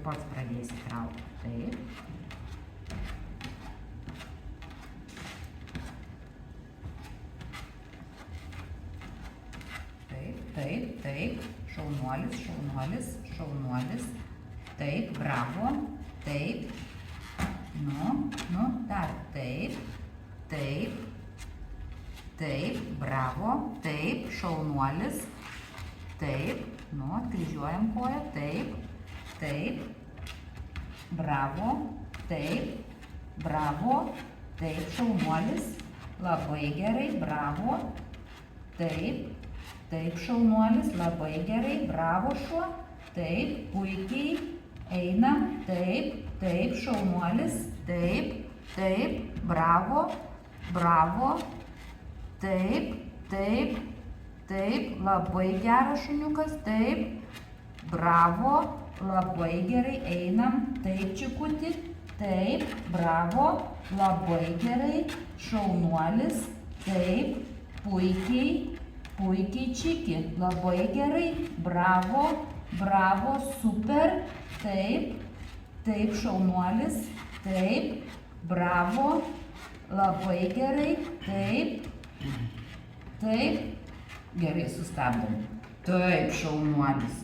pats pradėsi traukti. Taip. Taip. Šaunuolis. Taip, bravo. Taip. Dar. Taip, bravo. Taip, šaunuolis. Taip, kryžiuojam koją. Taip. Bravo. Taip, šaunuolis. Labai gerai, bravo. Taip, šaunuolis, labai gerai, bravo šuo. Taip, puikiai, einam. Taip, šaunuolis. Taip, bravo. Taip, labai geras šuniukas. Taip, bravo, labai gerai, einam. Taip, čikuti. Taip, bravo, labai gerai, šaunuolis. Taip, puikiai čiki, labai gerai, bravo, super, taip, šaunuolis, taip, bravo, labai gerai, taip, gerai, sustabdom, taip, šaunuolis,